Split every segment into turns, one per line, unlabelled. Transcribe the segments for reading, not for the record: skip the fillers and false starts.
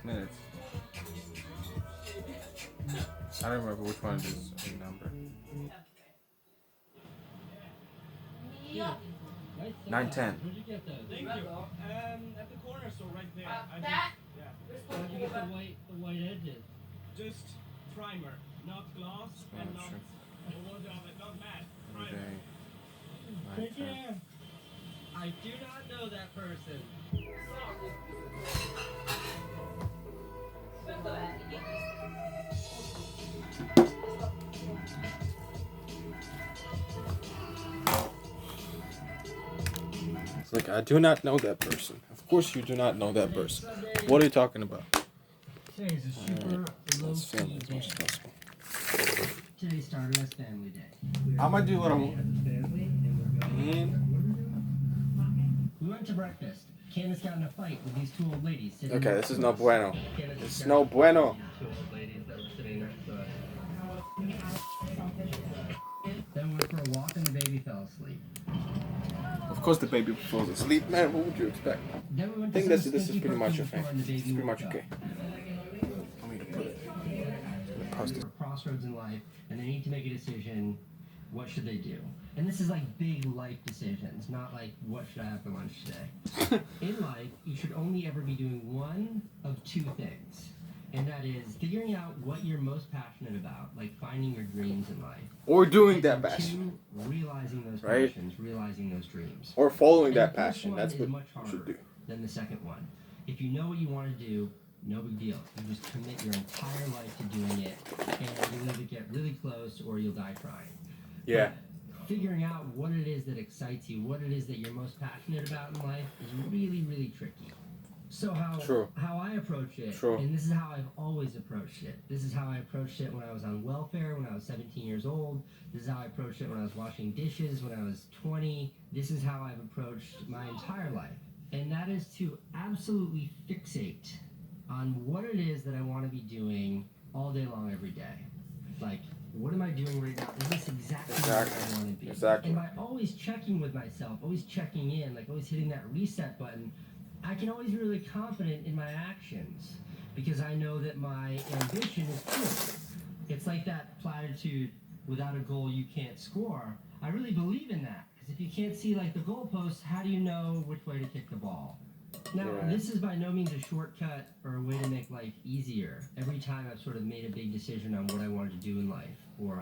Minutes. I don't remember which one is number. 9:10.
Where'd you get those?
Thank you. At the corner store right there.
Where'd you get the white edges?
Just primer, not gloss and not matte.
Every
Primer.
day.
Take care. I do not know that person.
It's like, I do not know that person. Of course you do not know that person. What are you talking about?
Today's a super low
Let's film
key
as much as
day.
possible.
Today started as family day.
I'm gonna do what I want.
Family, and we're going. We went to breakfast. Candace got in a fight with these two old ladies sitting
Okay,
next
this is
to
no
us.
bueno.
Candace
It's
got
no bueno.
two old ladies that were sitting next to us. Then we went for a walk and the baby fell asleep.
Of course the baby falls asleep. Man, what would you expect?
Then we went
I
to
think
some
this is
stinky
pretty much
perfume
okay.
store and the baby
It's pretty
woke
much
up.
okay. I'm gonna put it. Post it.
For crossroads in life, and they need to make a decision. What should they do? And this is like big life decisions, not like what should I have for lunch today. In life, you should only ever be doing one of two things, and that is figuring out what you're most passionate about, like finding your dreams in life.
Or doing
And
that
two,
passion.
realizing those
Right?
passions, realizing those dreams.
Or following
And
that
the first
passion.
one
That's
is
what
much
you
harder
should do.
than the second one. If you know what you want to do, no big deal. You just commit your entire life to doing it, and you'll either get really close or you'll die trying.
Yeah.
But figuring out what it is that excites you, what it is that you're most passionate about in life, is really, really tricky. So how I approach it,
True.
and this is how I've always approached it. This is how I approached it when I was on welfare, when I was 17 years old. This is how I approached it when I was washing dishes, when I was 20. This is how I've approached my entire life. And that is to absolutely fixate on what it is that I want to be doing all day long, every day. Like, what am I doing right now? Is this exactly where I want to be?
Exactly.
And by always checking with myself, always checking in, like always hitting that reset button, I can always be really confident in my actions because I know that my ambition is true. It's like that platitude, without a goal you can't score. I really believe in that because if you can't see like the goalpost, how do you know which way to kick the ball? Now,
Yeah.
this is by no means a shortcut or a way to make life easier. Every time I've sort of made a big decision on what I wanted to do in life, or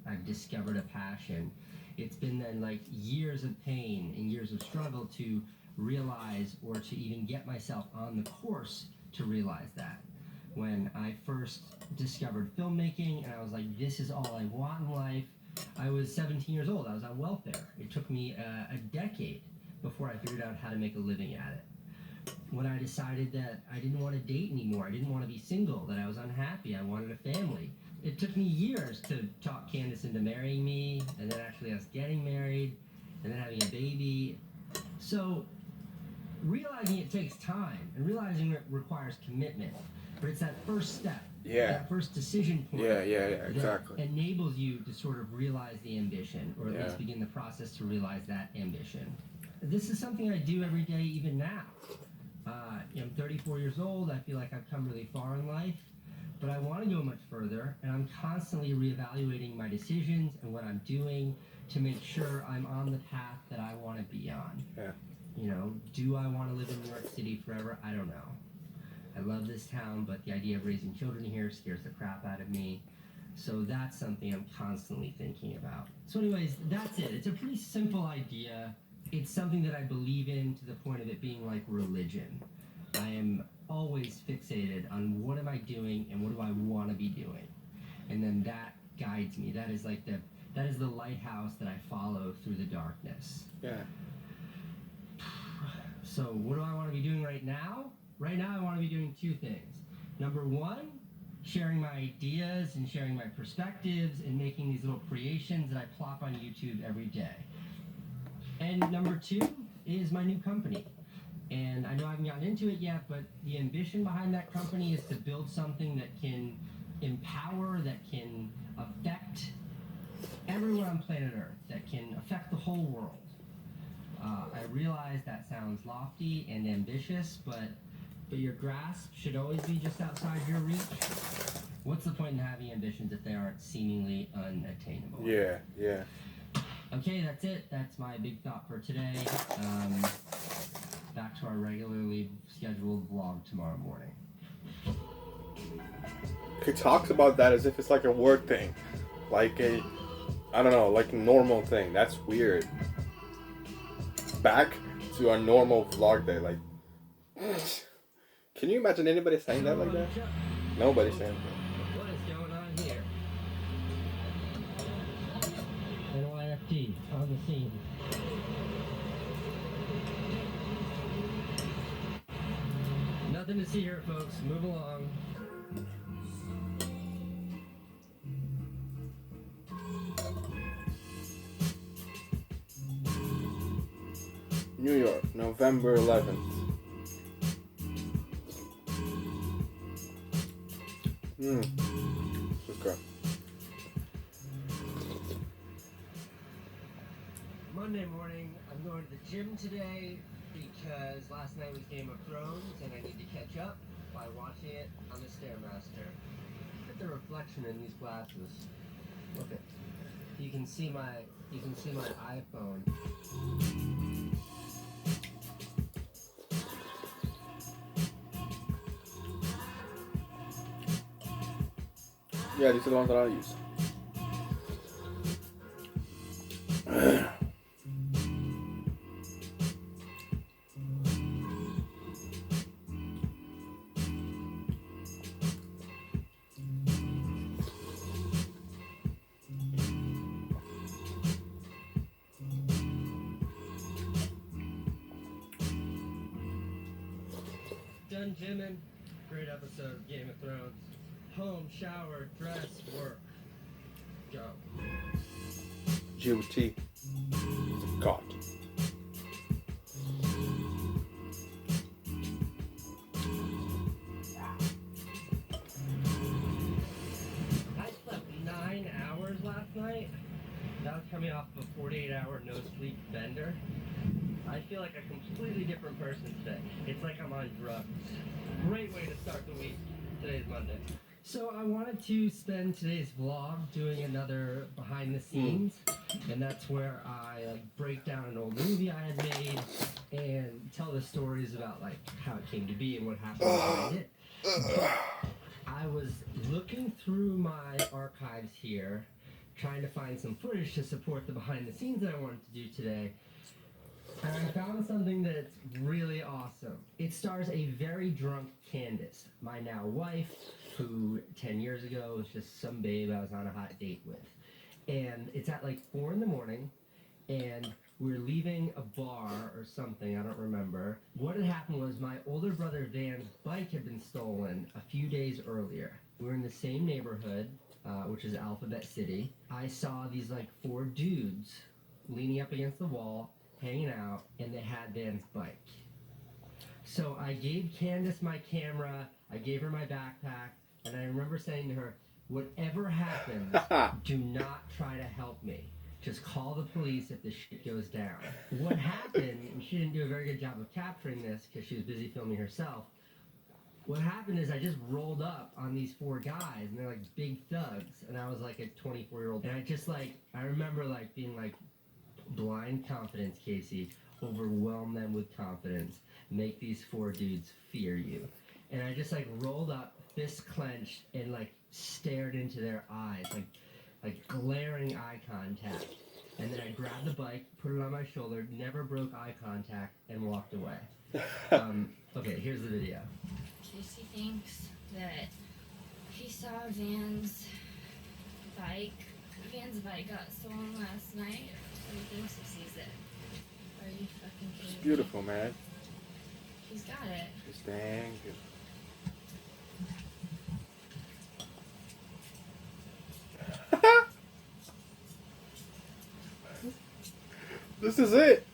I've discovered a passion, it's been then like years of pain and years of struggle to realize or to even get myself on the course to realize that. When I first discovered filmmaking and I was like, this is all I want in life, I was 17 years old. I was on welfare. It took me a decade before I figured out how to make a living at it. When I decided that I didn't want to date anymore, I didn't want to be single, that I was unhappy, I wanted a family. It took me years to talk Candace into marrying me, and then actually us getting married, and then having a baby. So, realizing it takes time, and realizing it requires commitment, but it's that first step, that first decision point
exactly.
that enables you to sort of realize the ambition, or at
Yeah.
least begin the process to realize that ambition. This is something I do every day, even now. I'm 34 years old. I feel like I've come really far in life, but I want to go much further, and I'm constantly reevaluating my decisions and what I'm doing to make sure I'm on the path that I want to be on.
Yeah.
Do I want to live in New York City forever? I don't know. I love this town, but the idea of raising children here scares the crap out of me. So that's something I'm constantly thinking about. So anyways, that's it. It's a pretty simple idea. It's something that I believe in to the point of it being like religion. I am always fixated on what am I doing and what do I want to be doing. And then that guides me. That is like that is the lighthouse that I follow through the darkness.
Yeah.
So what do I want to be doing right now? Right now I want to be doing two things. Number one, sharing my ideas and sharing my perspectives and making these little creations that I plop on YouTube every day. And number two is my new company. And I know I haven't gotten into it yet, but the ambition behind that company is to build something that can empower, that can affect everyone on planet Earth, that can affect the whole world. I realize that sounds lofty and ambitious, but your grasp should always be just outside your reach. What's the point in having ambitions if they aren't seemingly unattainable?
Yeah, yeah.
Okay, that's it. That's my big thought for today. Back to our regularly scheduled vlog tomorrow morning.
He talks about that as if it's like a word thing. Like a, I don't know, like a normal thing. That's weird. Back to our normal vlog day. Like, can you imagine anybody saying that like that? Nobody's saying that.
What is going on here? NYFT on the scene. Nothing to see here, folks. Move along.
New York, November 11th. Okay.
Monday morning, I'm going to the gym today because last night was Game of Thrones and I need to catch up by watching it on the Stairmaster. Look at the reflection in these glasses. Look at, you can see my iPhone.
Yeah, these are the ones that I use.
Done gymming. Great episode of Game of Thrones. Home, shower, dress, work. Go.
GOT. God.
I slept 9 hours last night. That was coming off of a 48-hour no-sleep bender. I feel like a completely different person today. It's like I'm on drugs. Great way to start the week. Today's Monday. So I wanted to spend today's vlog doing another behind the scenes, and that's where I break down an old movie I had made and tell the stories about like how it came to be and what happened behind it. But I was looking through my archives here, trying to find some footage to support the behind the scenes that I wanted to do today. And I found something that's really awesome. It stars a very drunk Candace, my now wife, who 10 years ago was just some babe I was on a hot date with. And it's at like 4 in the morning, and we were leaving a bar or something, I don't remember. What had happened was my older brother Van's bike had been stolen a few days earlier. We were in the same neighborhood, which is Alphabet City. I saw these like 4 dudes leaning up against the wall, hanging out, and they had Van's bike. So I gave Candace my camera, I gave her my backpack, and I remember saying to her, whatever happens, do not try to help me. Just call the police if the shit goes down. What happened, and she didn't do a very good job of capturing this because she was busy filming herself, what happened is I just rolled up on these 4 guys, and they're like big thugs, and I was like a 24-year-old, and I just like, I remember like being like, blind confidence, Casey. Overwhelm them with confidence. Make these 4 dudes fear you. And I just like rolled up, fists clenched, and like stared into their eyes, like glaring eye contact. And then I grabbed the bike, put it on my shoulder, never broke eye contact, and walked away. Okay, here's the video.
Casey thinks that he saw Van's bike. Van's bike got stolen last night. He thinks he sees it. Are you fucking kidding me?
It's beautiful, man.
He's got it.
It's dang beautiful. This is it.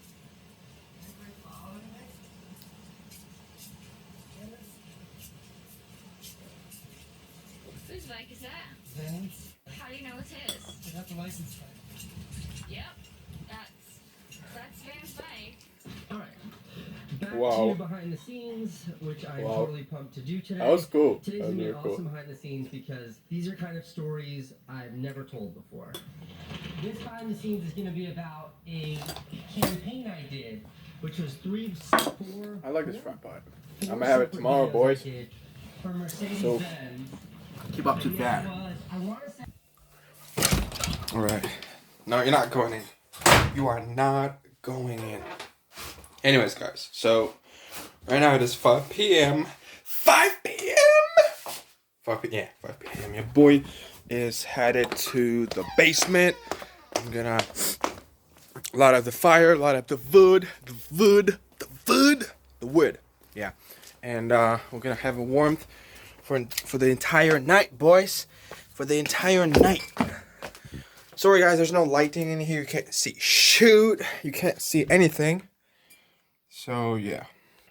bike is that?
Vans.
How do you know it's his?
I got the license plate.
Yep. That's Van's bike.
All right. Back
Wow.
to behind the scenes, which I'm
Wow.
totally pumped to do today.
That was cool.
Today's
That was
gonna be
really
an
cool.
awesome behind the scenes because these are kind of stories I've never told before. This behind the scenes is gonna be about a campaign I did, which was
I like this front part. I'm gonna have it tomorrow, boys.
For Mercedes
So,
Benz.
keep up to that.
I want to say.
Alright. No, you're not going in. You are not going in. Anyways, guys. So, right now it is 5 p.m. 5 p.m. 5 p.m. Your boy is headed to the basement. I'm gonna light up the fire, light up the wood. Yeah. And we're gonna have a warmth for the entire night, boys. For the entire night. Sorry guys, there's no lighting in here. You can't see shoot. You can't see anything. So yeah.